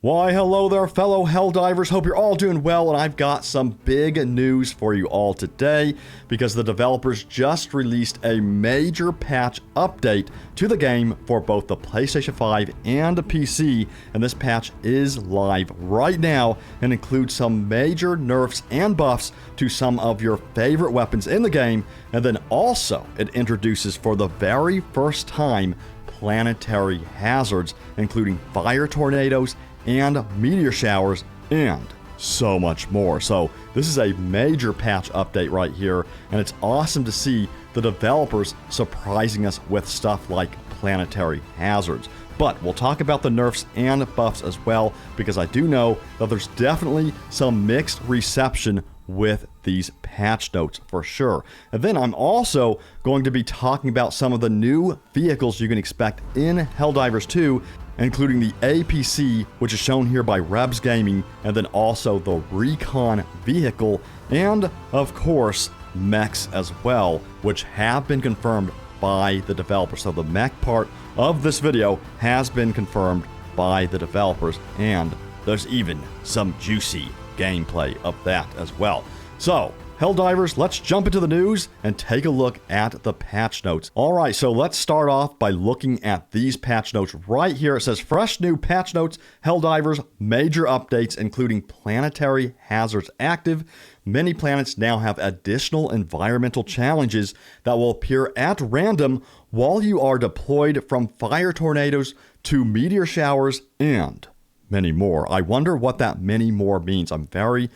Why, hello there, fellow Helldivers. Hope you're all doing well, and I've got some big news for you all today because the developers just released a major patch update to the game for both the PlayStation 5 and the PC, and this patch is live right now and includes some major nerfs and buffs to some of your favorite weapons in the game, and then also it introduces for the very first time planetary hazards, including fire tornadoes and meteor showers, and so much more. So this is a major patch update right here, and it's awesome to see the developers surprising us with stuff like planetary hazards. But we'll talk about the nerfs and buffs as well, because I do know that there's definitely some mixed reception with these patch notes for sure. And then I'm also going to be talking about some of the new vehicles you can expect in Helldivers 2, including the APC, which is shown here by Rebs Gaming, and then also the recon vehicle, and of course mechs as well, which have been confirmed by the developers. So the mech part of this video has been confirmed by the developers, and there's even some juicy gameplay of that as well. So Helldivers, let's jump into the news and take a look at the patch notes. Alright, so let's start off by looking at these patch notes right here. It says, fresh new patch notes, Helldivers, major updates including planetary hazards active. Many planets now have additional environmental challenges that will appear at random while you are deployed, from fire tornadoes to meteor showers and many more. I wonder what that many more means. I'm very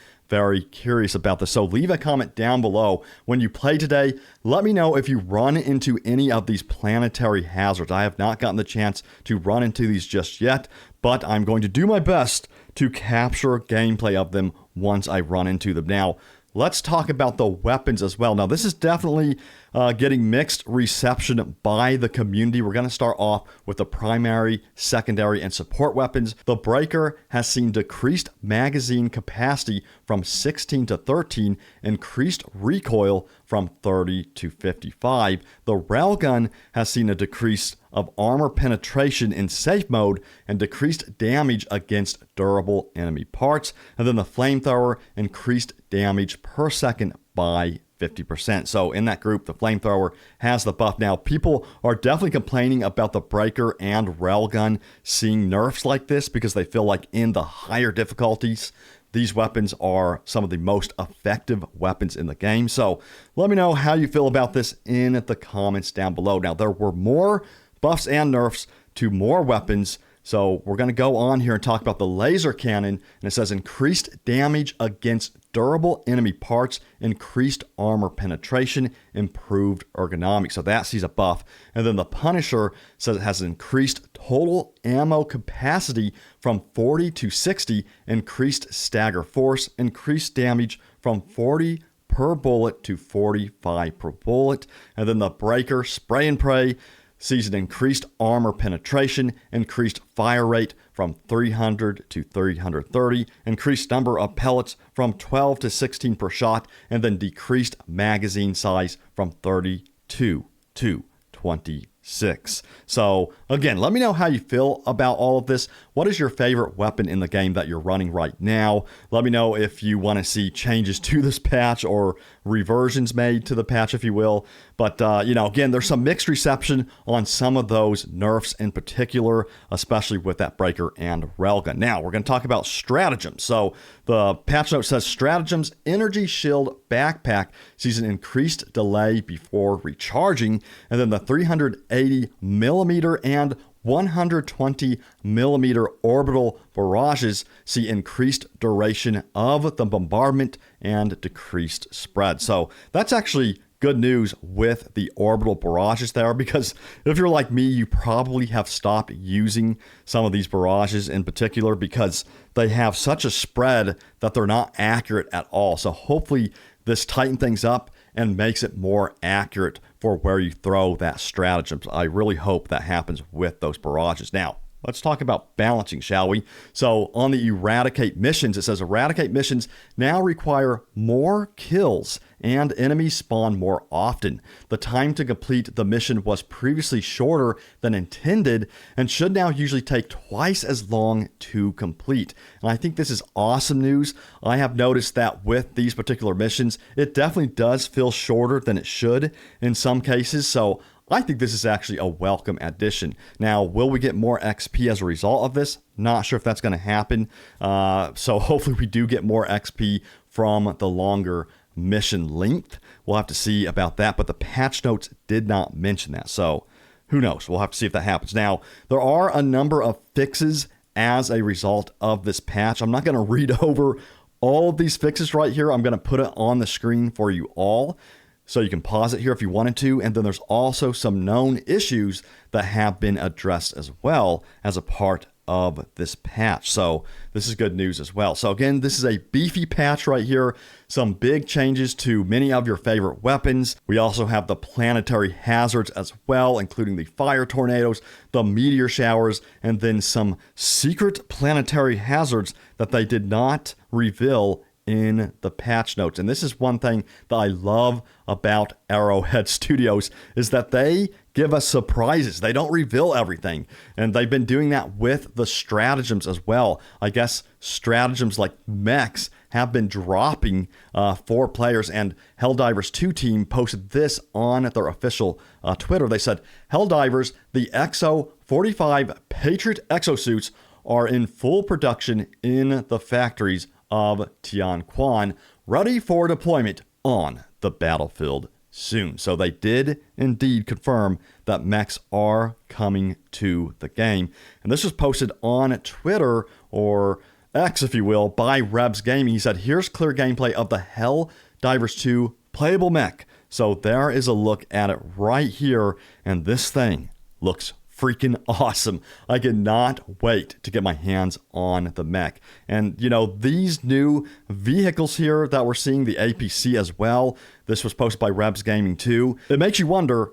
curious about this. So leave a comment down below when you play today. Let me know if you run into any of these planetary hazards. I have not gotten the chance to run into these just yet, but I'm going to do my best to capture gameplay of them once I run into them. Now, let's talk about the weapons as well. Now, this is definitely getting mixed reception by the community. We're going to start off with the primary, secondary, and support weapons. The Breaker has seen decreased magazine capacity from 16 to 13, increased recoil from 30 to 55. The Railgun has seen a decrease of armor penetration in safe mode and decreased damage against durable enemy parts. And then the Flamethrower increased damage per second by 50%. So in that group, the Flamethrower has the buff. Now, people are definitely complaining about the Breaker and Railgun seeing nerfs like this because they feel like in the higher difficulties, these weapons are some of the most effective weapons in the game. So let me know how you feel about this in the comments down below. Now, there were more buffs and nerfs to more weapons. So we're going to go on here and talk about the laser cannon, and it says increased damage against durable enemy parts, increased armor penetration, improved ergonomics. So that sees a buff. And then the Punisher says it has increased total ammo capacity from 40 to 60, increased stagger force, increased damage from 40 per bullet to 45 per bullet. And then the Breaker Spray and Pray sees an increased armor penetration, increased fire rate from 300 to 330, increased number of pellets from 12 to 16 per shot, and then decreased magazine size from 32 to 26. So again, let me know how you feel about all of this. What is your favorite weapon in the game that you're running right now? Let me know if you want to see changes to this patch or reversions made to the patch, if you will. But, again, there's some mixed reception on some of those nerfs in particular, especially with that Breaker and Railgun. Now, we're going to talk about Strategem. So the patch note says Strategem's Energy Shield Backpack sees an increased delay before recharging, and then the 380 millimeter and 120 millimeter orbital barrages see increased duration of the bombardment and decreased spread. So that's actually good news with the orbital barrages there, because if you're like me, you probably have stopped using some of these barrages in particular because they have such a spread that they're not accurate at all. So hopefully this tightens things up and makes it more accurate for where you throw that stratagem. I really hope that happens with those barrages. Now, Let's talk about balancing, shall we? So on the eradicate missions, it says eradicate missions now require more kills and enemies spawn more often. The time to complete the mission was previously shorter than intended and should now usually take twice as long to complete. And I think this is awesome news. I have noticed that with these particular missions, it definitely does feel shorter than it should in some cases. So I think this is actually a welcome addition. Now, will we get more XP as a result of this? Not sure if that's going to happen. So hopefully we do get more XP from the longer mission length. We'll have to see about that, but the patch notes did not mention that. So who knows? We'll have to see if that happens. Now, there are a number of fixes as a result of this patch. I'm not going to read over all of these fixes right here. I'm going to put it on the screen for you all, so you can pause it here if you wanted to. And then there's also some known issues that have been addressed as well as a part of this patch. So this is good news as well. So again, this is a beefy patch right here. Some big changes to many of your favorite weapons. We also have the planetary hazards as well, including the fire tornadoes, the meteor showers, and then some secret planetary hazards that they did not reveal in the patch notes. And this is one thing that I love about Arrowhead Studios, is that they give us surprises. They don't reveal everything. And they've been doing that with the stratagems as well. I guess stratagems like mechs have been dropping for players, and Helldivers 2 team posted this on their official Twitter. They said, Helldivers, the XO-45 Patriot exosuits are in full production in the factories of Tianquan, ready for deployment on the battlefield soon. So they did indeed confirm that mechs are coming to the game. And this was posted on Twitter, or X if you will, by Rebs Gaming. He said, here's clear gameplay of the Helldivers 2 playable mech. So there is a look at it right here, and this thing looks freaking awesome. I cannot wait to get my hands on the mech. And you know, these new vehicles here that we're seeing, the APC as well, this was posted by Rebs Gaming too. It makes you wonder,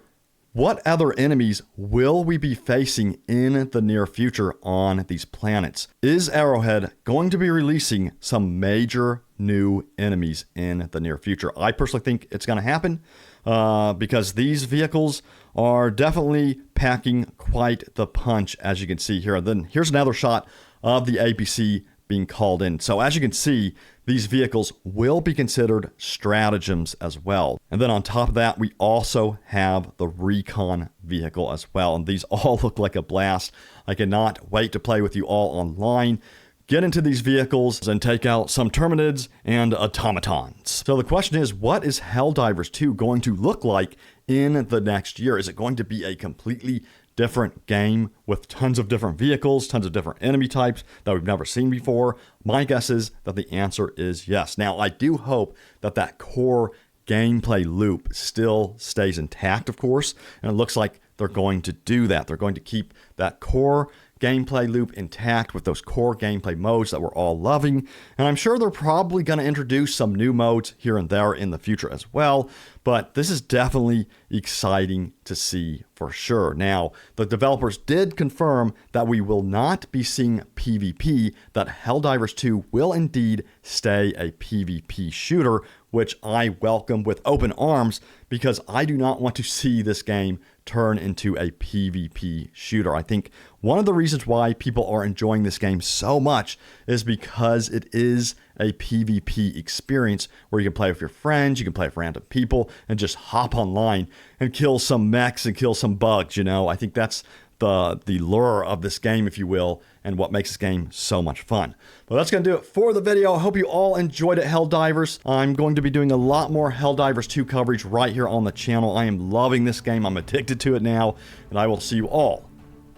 what other enemies will we be facing in the near future on these planets? Is Arrowhead going to be releasing some major new enemies in the near future? I personally think it's going to happen because these vehicles are definitely packing quite the punch, as you can see here. And then here's another shot of the APC being called in. So as you can see, these vehicles will be considered stratagems as well. And then on top of that, we also have the recon vehicle as well. And these all look like a blast. I cannot wait to play with you all online, get into these vehicles, and take out some Terminids and automatons. So the question is, what is Helldivers 2 going to look like in the next year? Is it going to be a completely different game with tons of different vehicles, tons of different enemy types that we've never seen before? My guess is that the answer is yes. Now, I do hope that that core gameplay loop still stays intact, of course, and it looks like they're going to do that. They're going to keep that core gameplay loop intact with those core gameplay modes that we're all loving. And I'm sure they're probably going to introduce some new modes here and there in the future as well. But this is definitely exciting to see for sure. Now, the developers did confirm that we will not be seeing PvP, that Helldivers 2 will indeed stay a PvP shooter, which I welcome with open arms, because I do not want to see this game turn into a PvP shooter. I think one of the reasons why people are enjoying this game so much is because it is a PvP experience where you can play with your friends, you can play with random people, and just hop online and kill some mechs and kill some bugs, you know? I think that's the lure of this game, if you will, and what makes this game so much fun. But that's going to do it for the video. I hope you all enjoyed it, Helldivers. I'm going to be doing a lot more Helldivers 2 coverage right here on the channel. I am loving this game. I'm addicted to it now, and I will see you all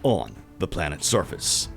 on the planet's surface.